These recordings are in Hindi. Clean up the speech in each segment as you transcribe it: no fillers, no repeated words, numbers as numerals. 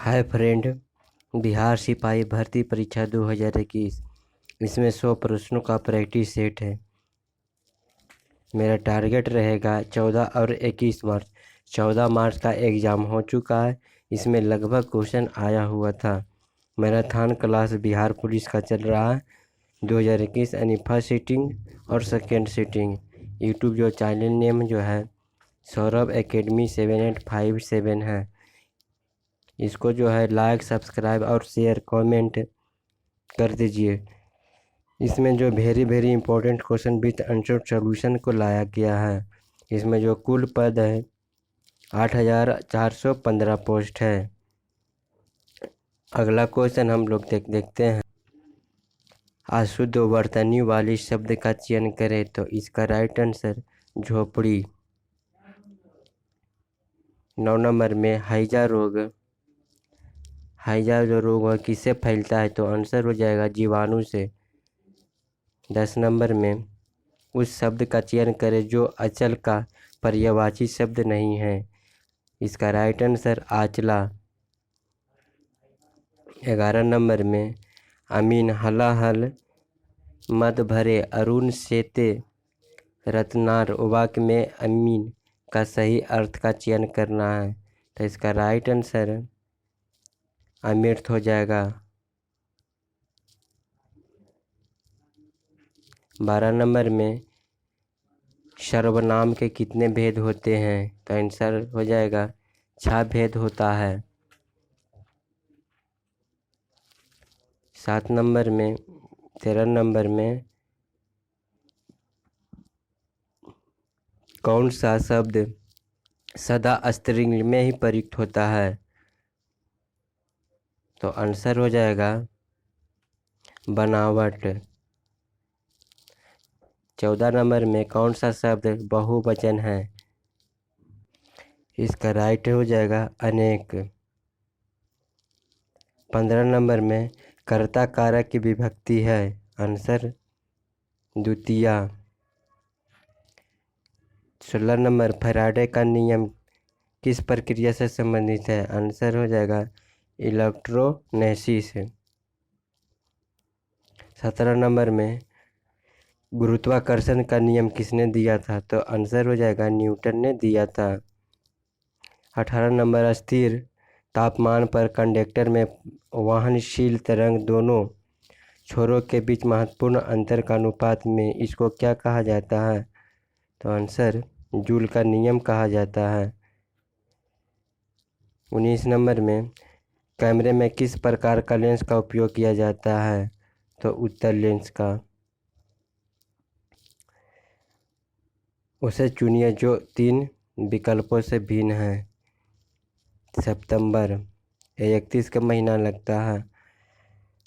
हाय फ्रेंड, बिहार सिपाही भर्ती परीक्षा 2021। इसमें 100 प्रश्नों का प्रैक्टिस सेट है। मेरा टारगेट रहेगा 14 और 21 मार्च। 14 मार्च का एग्ज़ाम हो चुका है। इसमें लगभग क्वेश्चन आया हुआ था। मैराथन क्लास बिहार पुलिस का चल रहा है 2021, यानी फर्स्ट सीटिंग और सेकेंड सीटिंग। यूट्यूब जो चैनल नेम जो है सौरभ एकेडमी 7857 है। इसको जो है लाइक, सब्सक्राइब और शेयर कमेंट कर दीजिए। इसमें जो very important question with answer solution को लाया गया है। इसमें जो कुल पद है 8415 पोस्ट है। अगला क्वेश्चन हम लोग देखते हैं। अशुद्ध वर्तनी वाली शब्द का चयन करें, तो इसका राइट आंसर झोपड़ी। 9 नंबर में हैजा रोग। हैजा जो रोग है किससे फैलता है, तो आंसर हो जाएगा जीवाणु से। 10 नंबर में उस शब्द का चयन करें जो अचल का पर्यायवाची शब्द नहीं है। इसका राइट आंसर आचला। 11 नंबर में अमीन हलाहल मद भरे अरुण सेते रत्नार वाक्य में अमीन का सही अर्थ का चयन करना है, तो इसका राइट आंसर अमृत हो जाएगा। 12 नंबर में सर्वनाम के कितने भेद होते हैं, तो आंसर हो जाएगा 6 भेद होता है। 7 नंबर में 13 नंबर में कौन सा शब्द सदा स्त्रीलिंग में ही प्रयुक्त होता है, तो आंसर हो जाएगा बनावट। 14 नंबर में कौन सा शब्द बहुवचन है, इसका राइट हो जाएगा अनेक। 15 नंबर में कर्ता कारक की विभक्ति है, आंसर द्वितीया। 16 नंबर फैराडे का नियम किस प्रक्रिया से संबंधित है, आंसर हो जाएगा इलेक्ट्रोनेसिस। 17 नंबर में गुरुत्वाकर्षण का नियम किसने दिया था, तो आंसर हो जाएगा न्यूटन ने दिया था। 18 नंबर स्थिर तापमान पर कंडक्टर में वहनशील तरंग दोनों छोरों के बीच महत्वपूर्ण अंतर का अनुपात में इसको क्या कहा जाता है, तो आंसर जूल का नियम कहा जाता है। 19 नंबर में कैमरे में किस प्रकार का लेंस का उपयोग किया जाता है, तो उत्तल लेंस का। उसे चुनिए जो 3 विकल्पों से भिन्न है। सितंबर 31 का महीना लगता है।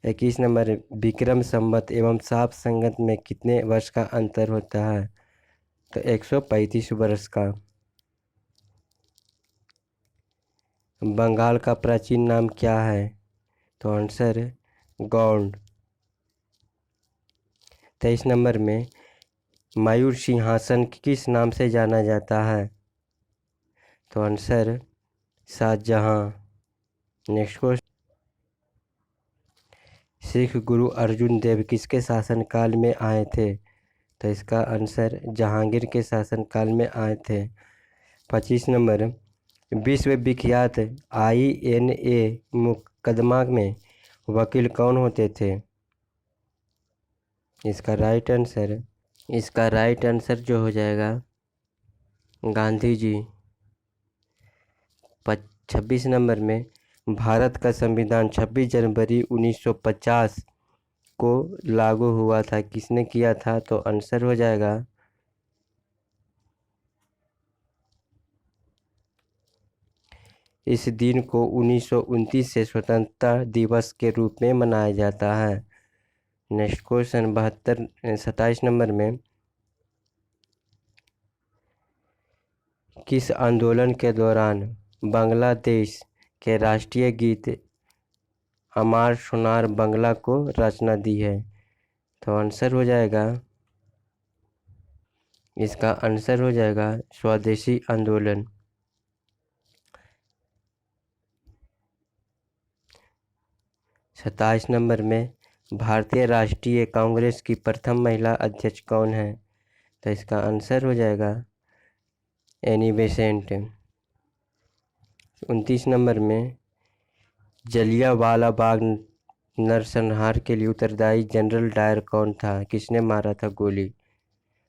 21 नंबर विक्रम संवत एवं साप संगत में कितने वर्ष का अंतर होता है, तो 135 वर्ष का। बंगाल का प्राचीन नाम क्या है, तो आंसर गौंड। 23 नंबर में मयूर सिंहासन किस नाम से जाना जाता है, तो answer Shahjahan. Next question, Sikh गुरु अर्जुन देव किसके शासनकाल में आए थे, तो इसका आंसर जहांगीर के शासनकाल में आए थे। 25 नंबर विश्व विख्यात INA मुकदमा में वकील कौन होते थे, इसका राइट आंसर जो हो जाएगा गांधी जी। 26 नंबर में भारत का संविधान 26 जनवरी 1950 को लागू हुआ था, किसने किया था, तो आंसर हो जाएगा इस दिन को 1929 से स्वतंत्रता दिवस के रूप में मनाया जाता है। नेक्स्ट क्वेश्चन 27 नंबर में किस आंदोलन के दौरान बांग्लादेश के राष्ट्रीय गीत अमार सोनार बांग्ला को रचना दी है, तो आंसर हो जाएगा इसका आंसर हो जाएगा स्वदेशी आंदोलन। 27 नंबर में भारतीय राष्ट्रीय कांग्रेस की प्रथम महिला अध्यक्ष कौन है? तो इसका आंसर हो जाएगा एनी बेसेंट। 29 नंबर में जलियांवाला बाग नरसंहार के लिए उत्तरदायी जनरल डायर कौन था? किसने मारा था गोली?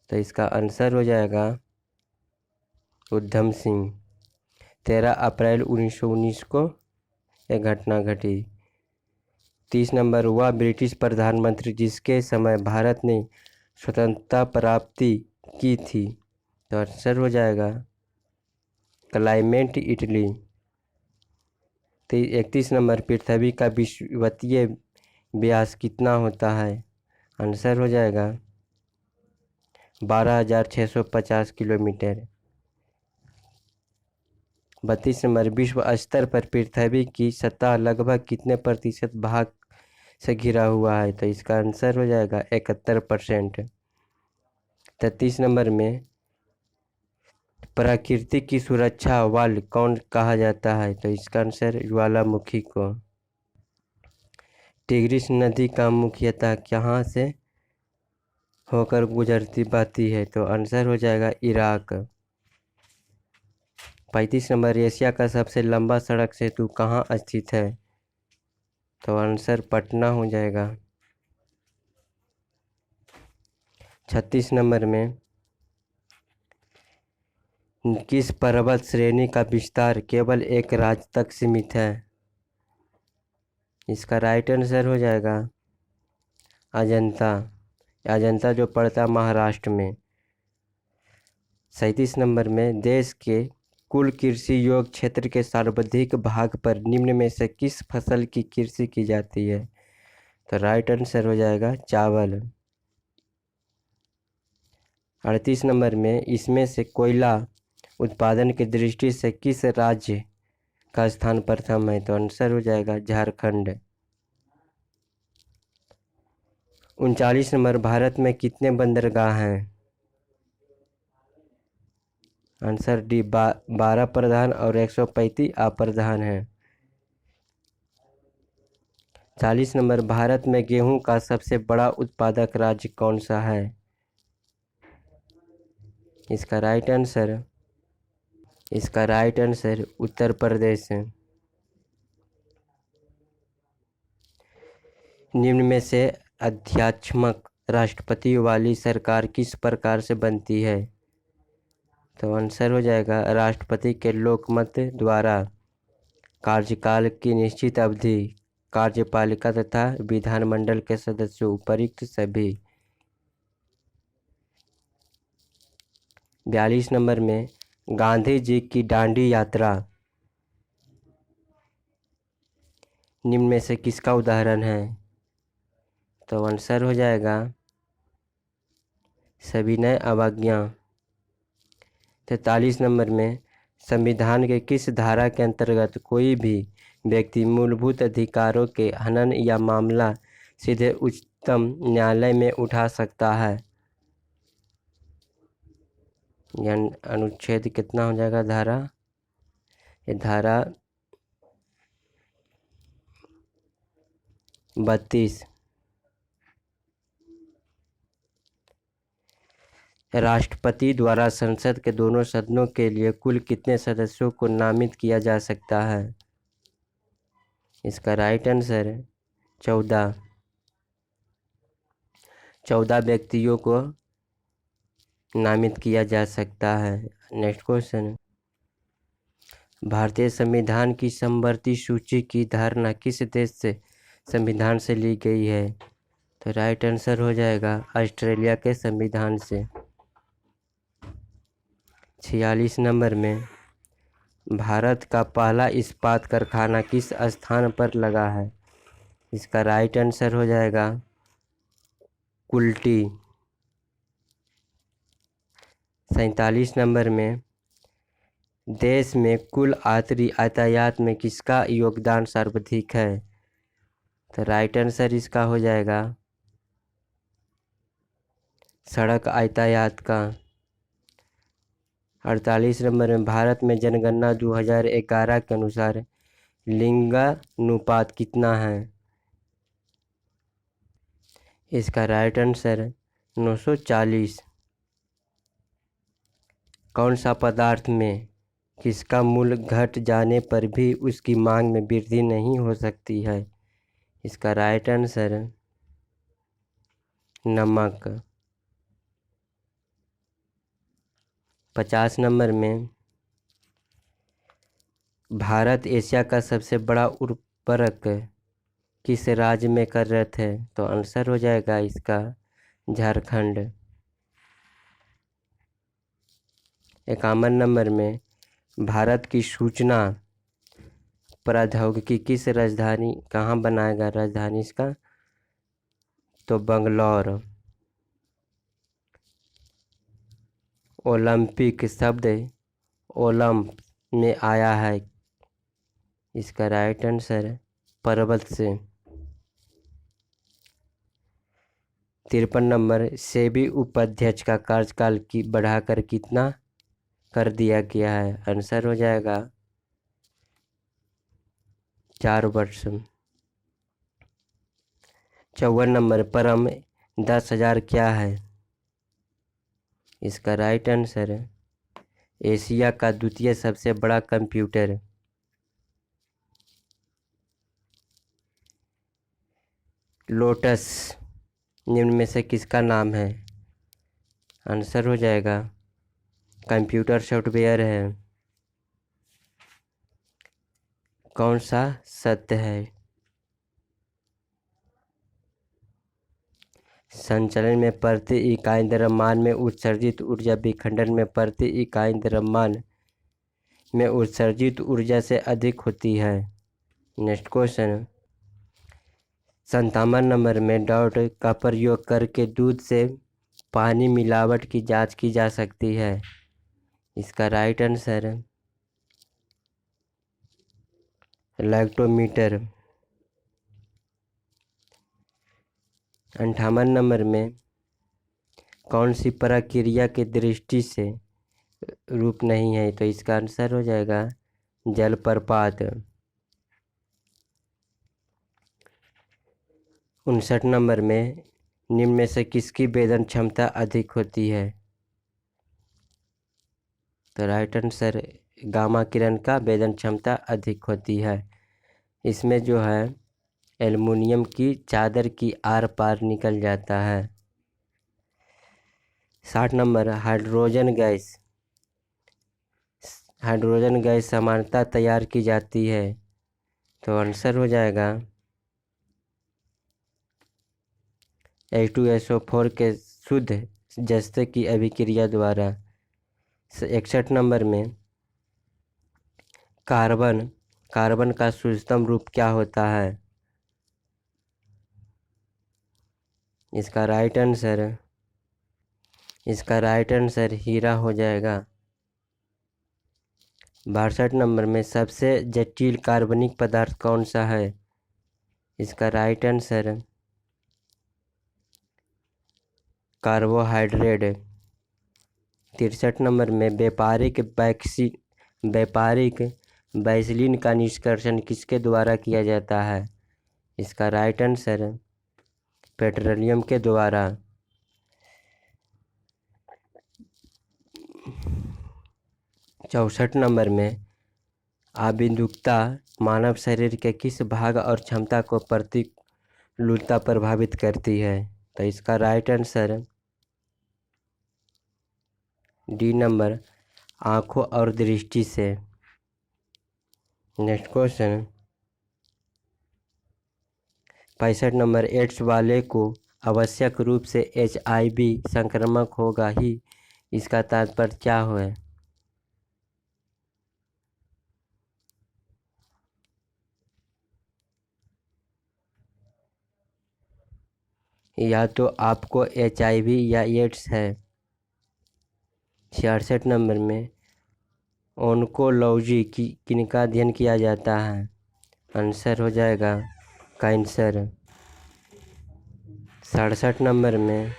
तो इसका आंसर हो जाएगा उधम सिंह। 13 अप्रैल 1919 को यह घटना घटी। 30 नंबर वह ब्रिटिश प्रधानमंत्री जिसके समय भारत ने स्वतंत्रता प्राप्ति की थी? तो आंसर हो जाएगा क्लाइमेट इटली। 31 नंबर पृथ्वी का विषुवतीय व्यास कितना होता है? आंसर हो जाएगा 12,650 किलोमीटर। 32 नंबर विश्व स्तर पर पृथ्वी की सतह लगभग कितने प्रतिशत भाग से घिरा हुआ है? तो इसका आंसर हो जाएगा 71%। 33 नंबर में प्रकृति की सुरक्षा वल कौन कहा जाता है? तो इसका आंसर ज्वालामुखी को। टिग्रिस नदी का मुख्यतः कहाँ से होकर गुजरती बहती है? तो आंसर हो जाएगा इराक। 35 नंबर एशिया का सबसे लंबा सड़क सेतु कहाँ स्थित है? तो आंसर पटना हो जाएगा। 36 नंबर में किस पर्वत श्रेणी का विस्तार केवल एक राज्य तक सीमित है? इसका राइट आंसर हो जाएगा अजंता। अजंता जो पड़ता है महाराष्ट्र में। 37 नंबर में देश के कुल कृषि योग्य क्षेत्र के सर्वाधिक भाग पर निम्न में से किस फसल की कृषि की जाती है? तो राइट आंसर हो जाएगा चावल। 38 नंबर में इसमें से कोयला उत्पादन की दृष्टि से किस राज्य का स्थान प्रथम है? तो आंसर हो जाएगा झारखंड। 39 नंबर भारत में कितने बंदरगाह हैं? आंसर डी 12 प्रधान और 135 अप्रधान हैं। 40 नंबर भारत में गेहूं का सबसे बड़ा उत्पादक राज्य कौन सा है? इसका राइट आंसर उत्तर प्रदेश है। निम्न में से अध्यात्मक राष्ट्रपति वाली सरकार किस प्रकार से बनती है? तो आंसर हो जाएगा राष्ट्रपति के लोकमत द्वारा कार्यकाल की निश्चित अवधि, कार्यपालिका तथा विधानमंडल के सदस्यों उपयुक्त सभी। 42 नंबर में गांधी जी की दांडी यात्रा निम्न में से किसका उदाहरण है? तो आंसर हो जाएगा सविनय अवज्ञा। 43 नंबर में संविधान के किस धारा के अंतर्गत कोई भी व्यक्ति मूलभूत अधिकारों के हनन या मामला सीधे उच्चतम न्यायालय में उठा सकता है? यह अनुच्छेद कितना हो जाएगा धारा? ये धारा 32। राष्ट्रपति द्वारा संसद के दोनों सदनों के लिए कुल कितने सदस्यों को नामित किया जा सकता है? इसका राइट आंसर है 14। 14 व्यक्तियों को नामित किया जा सकता है। नेक्स्ट क्वेश्चन, भारतीय संविधान की समवर्ती सूची की धारणा किस देश से संविधान से ली गई है? तो राइट आंसर हो जाएगा ऑस्ट्रेलिया के संविधान से। 46 नंबर में भारत का पहला इस्पात कारखाना किस स्थान पर लगा है? इसका राइट आंसर हो जाएगा कुल्टी। 47 नंबर में देश में कुल यातायात में किसका योगदान सर्वाधिक है? तो राइट आंसर इसका हो जाएगा सड़क यातायात का। 48 नंबर में भारत में जनगणना 2011 के अनुसार लिंगानुपात कितना है? इसका राइट आंसर 940। कौन सा पदार्थ में किसका मूल्य घट जाने पर भी उसकी मांग में वृद्धि नहीं हो सकती है? इसका राइट आंसर नमक। 50 नंबर में भारत एशिया का सबसे बड़ा उर्वरक किस राज्य में कार्यरत है? तो आंसर हो जाएगा इसका झारखंड। 51 नंबर में भारत की सूचना प्रौद्योगिकी किस राजधानी कहाँ बनाएगा राजधानी इसका? तो बंगलौर। ओलंपिक शब्द ओलंप में आया है, इसका राइट आंसर पर्वत से। 53 नंबर सेबी उपाध्यक्ष का कार्यकाल की बढ़ाकर कितना कर दिया गया है? आंसर हो जाएगा 4 वर्ष। 54 नंबर परम 10,000 क्या है? इसका राइट आंसर एशिया का द्वितीय सबसे बड़ा कंप्यूटर। लोटस निम्न में से किसका नाम है? आंसर हो जाएगा कंप्यूटर सॉफ्टवेयर है। कौन सा सत्य है? संचलन में प्रति इकाई द्रव्यमान में उत्सर्जित ऊर्जा विखंडन में प्रति इकाई द्रव्यमान में उत्सर्जित ऊर्जा से अधिक होती है। नेक्स्ट क्वेश्चन 57 नंबर में डॉट का प्रयोग करके दूध से पानी मिलावट की जांच की जा सकती है। इसका राइट आंसर लैक्टोमीटर। 58 नंबर में कौन सी प्रक्रिया की दृष्टि से रूप नहीं है? तो इसका आंसर हो जाएगा जलप्रपात। 59 नंबर में निम्न में से किसकी वेदन क्षमता अधिक होती है? तो राइट आंसर गामा किरण का वेदन क्षमता अधिक होती है। इसमें जो है एल्युमिनियम की चादर की आर पार निकल जाता है। 60 नंबर हाइड्रोजन गैस सामान्यतः तैयार की जाती है। तो आंसर हो जाएगा H2SO4 के शुद्ध जस्ते की अभिक्रिया द्वारा। 61 नंबर में कार्बन का शुद्धतम रूप क्या होता है? इसका राइट आंसर हीरा हो जाएगा। 62 नंबर में सबसे जटिल कार्बनिक पदार्थ कौन सा है? इसका राइट आंसर कार्बोहाइड्रेट। 63 नंबर में व्यापारिक वैसलीन का निष्कर्षण किसके द्वारा किया जाता है? इसका राइट आंसर पेट्रोलियम के द्वारा। 64 नंबर में आबिदुक्ता मानव शरीर के किस भाग और क्षमता को प्रतिकूलता प्रभावित करती है? तो इसका राइट आंसर डी नंबर आँखों और दृष्टि से। नेक्स्ट क्वेश्चन 65 नंबर एड्स वाले को आवश्यक रूप से HIV संक्रामक होगा ही, इसका तात्पर्य क्या है? या तो आपको HIV या एड्स है। 66 नंबर में ओन्कोलॉजी की किनका अध्ययन किया जाता है? आंसर हो जाएगा कैंसर। 67 नंबर में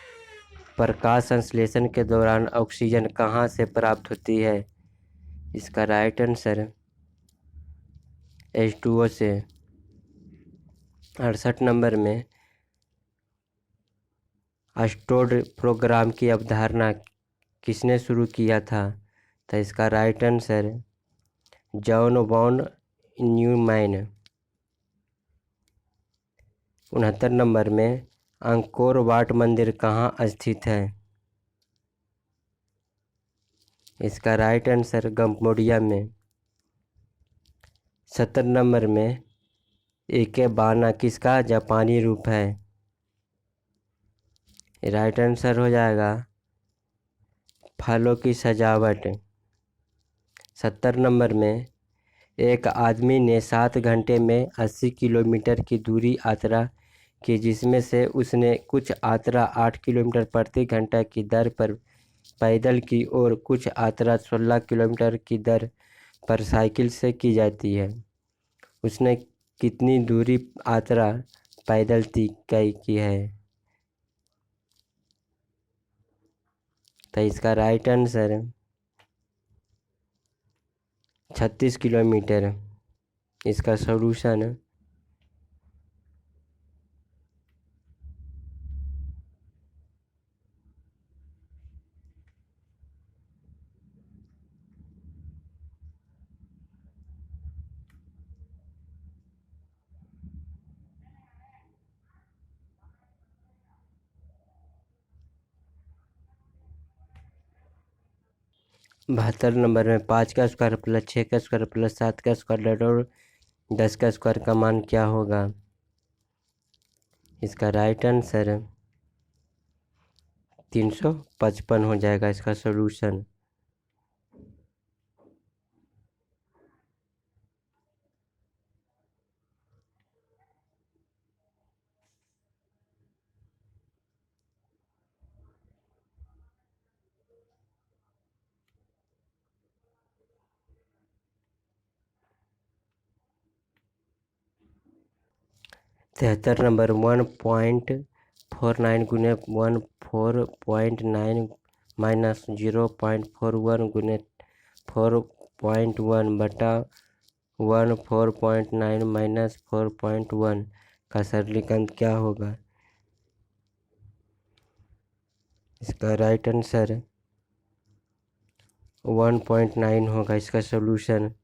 प्रकाश संश्लेषण के दौरान ऑक्सीजन कहाँ से प्राप्त होती है? इसका राइट आंसर H2O से। 68 नंबर में स्टोर्ड प्रोग्राम की अवधारणा किसने शुरू किया था? तो इसका right answer John von Neumann. 69 number में अंकोर वाट मंदिर कहाँ स्थित है? इसका राइट आंसर कंबोडिया में। 70 नंबर में इकेबाना किसका जापानी रूप है? राइट आंसर हो जाएगा फलों की सजावट। 70 नंबर में एक आदमी ने 7 घंटे में 80 किलोमीटर की दूरी यात्रा की, जिसमें से उसने कुछ यात्रा 8 किलोमीटर प्रति घंटा की दर पर पैदल की और कुछ यात्रा 16 किलोमीटर की दर पर साइकिल से की जाती है। उसने कितनी दूरी यात्रा पैदल तय की है? तो इसका राइट आंसर 36 किलोमीटर। इसका सॉल्यूशन बहत्तर नंबर में 5 का स्क्वायर प्लस 6 का स्क्वायर प्लस 7 का स्क्वायर और 10 का स्क्वायर का मान क्या होगा? इसका राइट आंसर 355 हो जाएगा इसका सॉल्यूशन। तिहत्तर नंबर 1.49 गुने 14.9 माइनस 0.41 गुने 4.1 बटा 4.9 माइनस 4.1 का सरलीकरण क्या होगा? इसका राइट आंसर 1.9 होगा इसका सॉल्यूशन।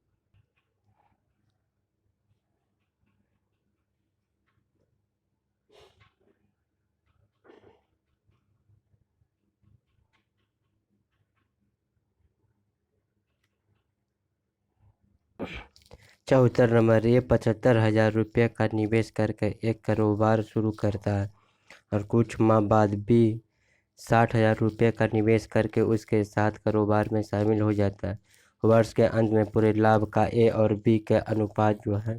चौहत्तर नंबर ये 75,000 रुपये का निवेश करके एक कारोबार शुरू करता है और कुछ माह बाद भी 60,000 रुपये का निवेश करके उसके साथ कारोबार में शामिल हो जाता है। वर्ष के अंत में पूरे लाभ का ए और बी का अनुपात जो है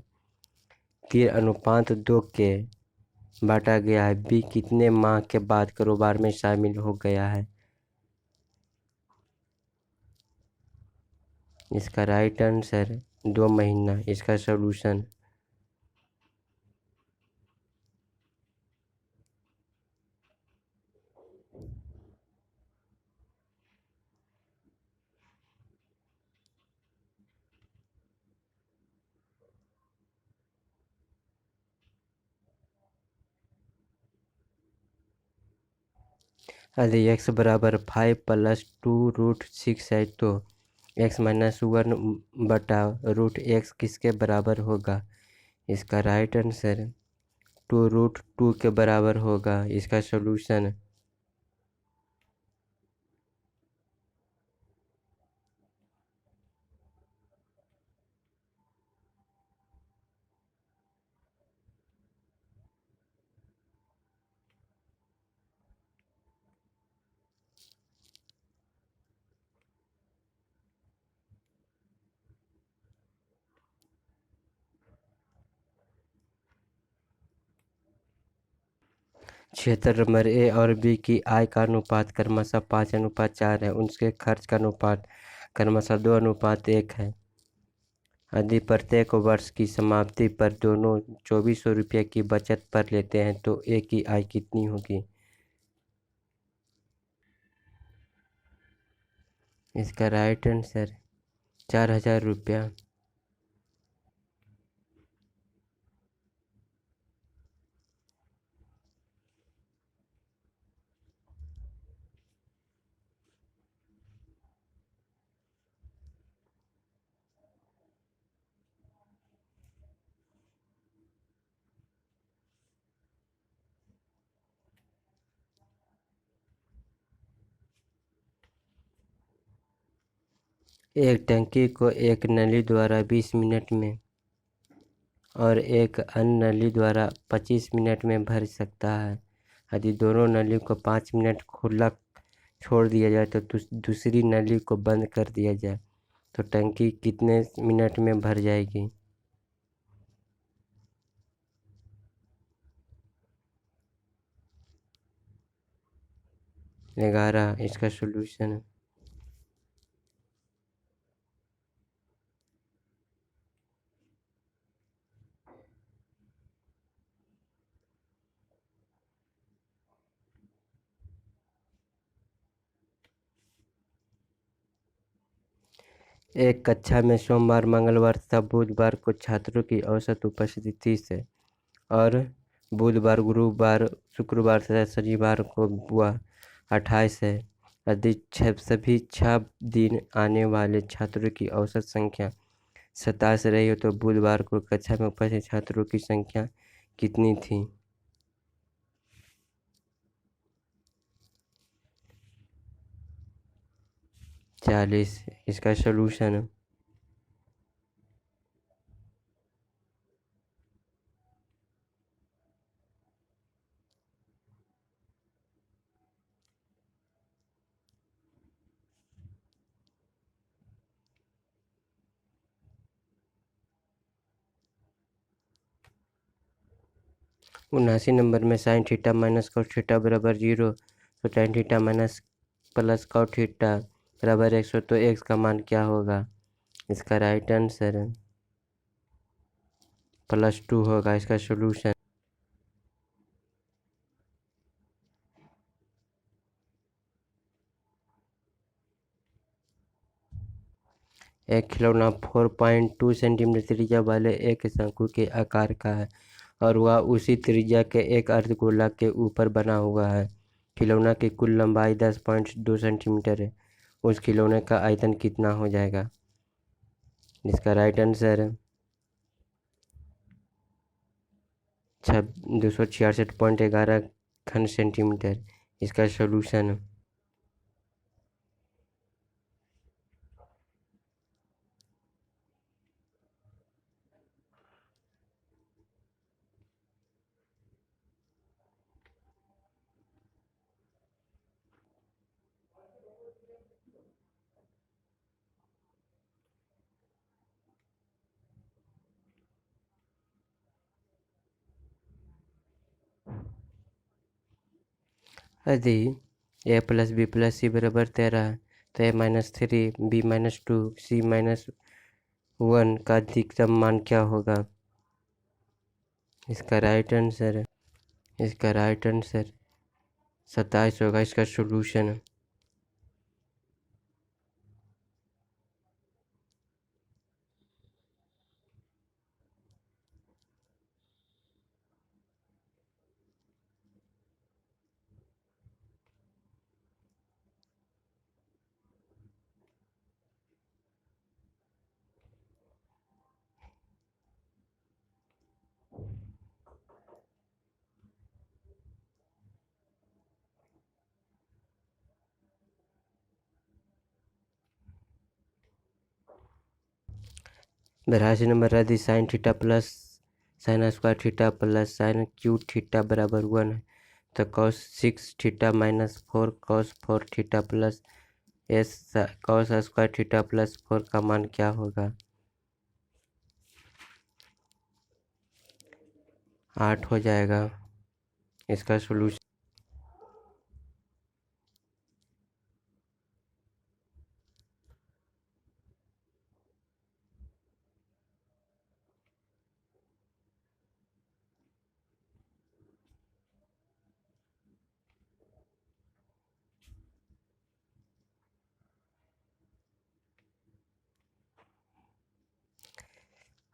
3:2 के बांटा गया है। बी कितने माह के बाद कारोबार में शामिल हो गया है? इसका राइट आंसर 2 महीना। इसका सॉल्यूशन यदि x बराबर 5 प्लस 2√6 है तो x माइनस 1 बटा √x किसके बराबर होगा? इसका राइट आंसर 2√2 के बराबर होगा। इसका सॉल्यूशन क्षेत्र नंबर ए और बी की आय का अनुपात क्रमशः 5:4 है। उनके खर्च का अनुपात क्रमशः 2:1 है। यदि प्रत्येक वर्ष की समाप्ति पर दोनों 2400 रुपये की बचत पर लेते हैं तो ए की आय कितनी होगी? इसका राइट आंसर 4,000 रुपया। एक टंकी को एक नली द्वारा 20 मिनट में और एक अन्य नली द्वारा 25 मिनट में भर सकता है। यदि दोनों नली को 5 मिनट खुला छोड़ दिया जाए तो दूसरी नली को बंद कर दिया जाए तो टंकी कितने मिनट में भर जाएगी? 11। इसका सॉल्यूशन है। एक कक्षा में सोमवार, मंगलवार तथा बुधवार को छात्रों की औसत उपस्थिति 30 है और बुधवार, गुरुवार, शुक्रवार तथा शनिवार को वह 28 है। यदि सभी 6 दिन आने वाले छात्रों की औसत संख्या 27 रही हो तो बुधवार को कक्षा में उपस्थित छात्रों की संख्या कितनी थी? 40। इसका सॉल्यूशन है। उनासी नंबर में sine theta minus cos theta बराबर 0 तो tan theta minus plus cos theta बराबर 100 तो एक्स का मान क्या होगा? इसका राइट आंसर है +2 होगा। इसका सॉल्यूशन 1 खिलौना 4.2 सेंटीमीटर त्रिज्या वाले एक शंकु के आकार का है और वह उसी त्रिज्या के एक अर्धगोला के ऊपर बना हुआ है। खिलौना की कुल लंबाई 10.2 सेंटीमीटर है। उस खिलौने का आयतन कितना हो जाएगा? इसका राइट आंसर है 266.11 घन सेंटीमीटर। इसका सॉल्यूशन है। यदि a प्लस बी प्लस सी बराबर 13 है तो a-3 b-2 c-1 का अधिकतम मान क्या होगा? इसका राइट आंसर है 27 होगा। इसका सॉल्यूशन है। बरासी नंबर यदि sine theta plus sine square theta plus sine cube theta बराबर 1 है तो cos 6 theta minus 4 cos 4 theta plus S cos square theta plus 4 का मान क्या होगा? 8 हो जाएगा। इसका सॉल्यूशन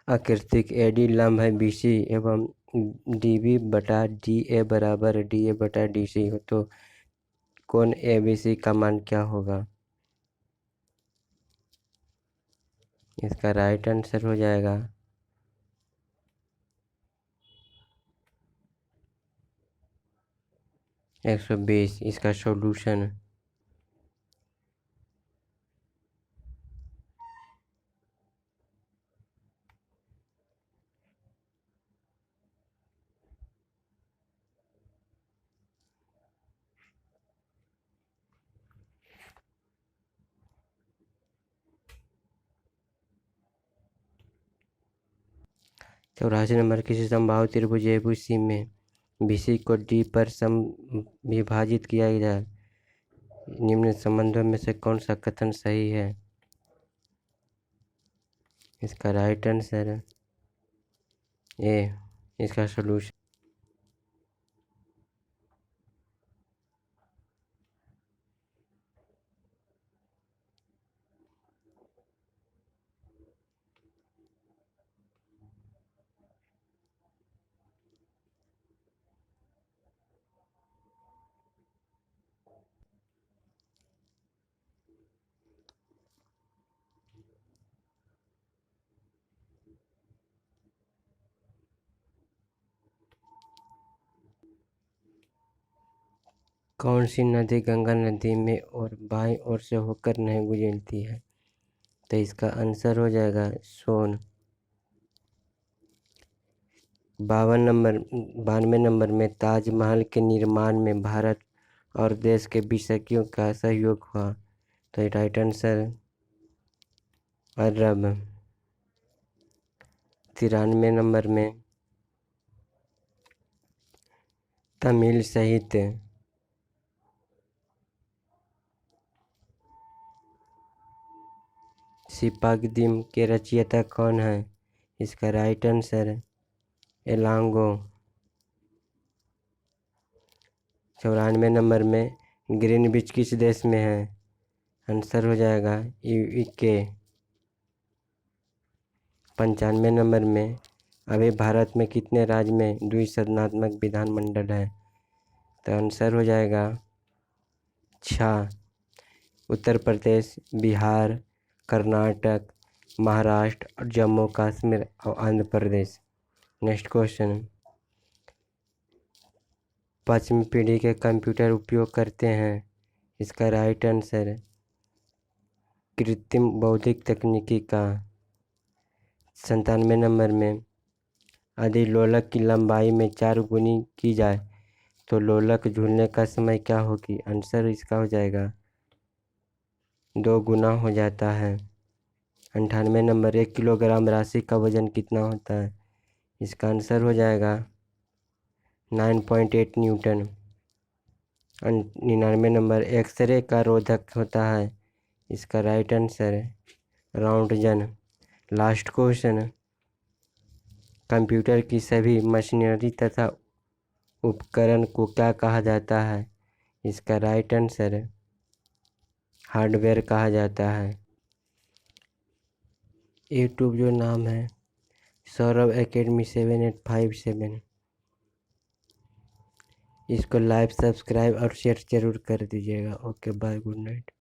आकृतिक एडी लंब है बीसी एवं डीबी बटा डी ए बराबर डी ए बटा डी सी हो तो कोण ए बी सी का मान क्या होगा? इसका राइट आंसर हो जाएगा 120। इसका सॉल्यूशन 84 नंबर, किसी समबाहु त्रिभुज ABC में BC को D पर विभाजित किया जाए, निम्न संबंधों में से कौन सा कथन सही है? इसका राइट आंसर है ए। इसका सॉल्यूशन कौन सी नदी गंगा नदी में और बाईं ओर से होकर नहीं गुजरती है? तो इसका आंसर हो जाएगा सोन। 92 नंबर में ताजमहल के निर्माण में भारत और देश के विशेषज्ञों का सहयोग हुआ, तो राइट आंसर अरब। 93 नंबर में तमिल साहित्य सिपागदिम के रचयिता कौन है? इसका राइट आंसर है एलांगो। 94 नंबर में ग्रीनविच किस देश में है? आंसर हो जाएगा यूके। 95 नंबर में अभी भारत में कितने राज्य में द्विसदनात्मक विधानमंडल है? तो आंसर हो जाएगा 6। उत्तर प्रदेश, बिहार, कर्नाटक, महाराष्ट्र और जम्मू कश्मीर और आंध्र प्रदेश। नेक्स्ट क्वेश्चन, 5वीं पीढ़ी के कंप्यूटर उपयोग करते हैं? इसका राइट आंसर है कृत्रिम बौद्धिक तकनीकी का। 97 नंबर में यदि लोलक की लंबाई में 4 गुनी की जाए तो लोलक झूलने का समय क्या होगी? आंसर इसका हो जाएगा 2 गुना हो जाता है। 98 नंबर, 1 किलोग्राम राशि का वजन कितना होता है? इसका आंसर हो जाएगा 9.8 न्यूटन। 99 नंबर, एक्सरे का रोधक होता है? इसका राइट आंसर है राउंटजन। लास्ट क्वेश्चन, कंप्यूटर की सभी मशीनरी तथा उपकरण को क्या कहा जाता है? इसका राइट आंसर है हार्डवेयर कहा जाता है। यूट्यूब जो नाम है सौरभ एकेडमी 7857, इसको लाइक, सब्सक्राइब और शेयर जरूर कर दीजिएगा। Okay bye, good night.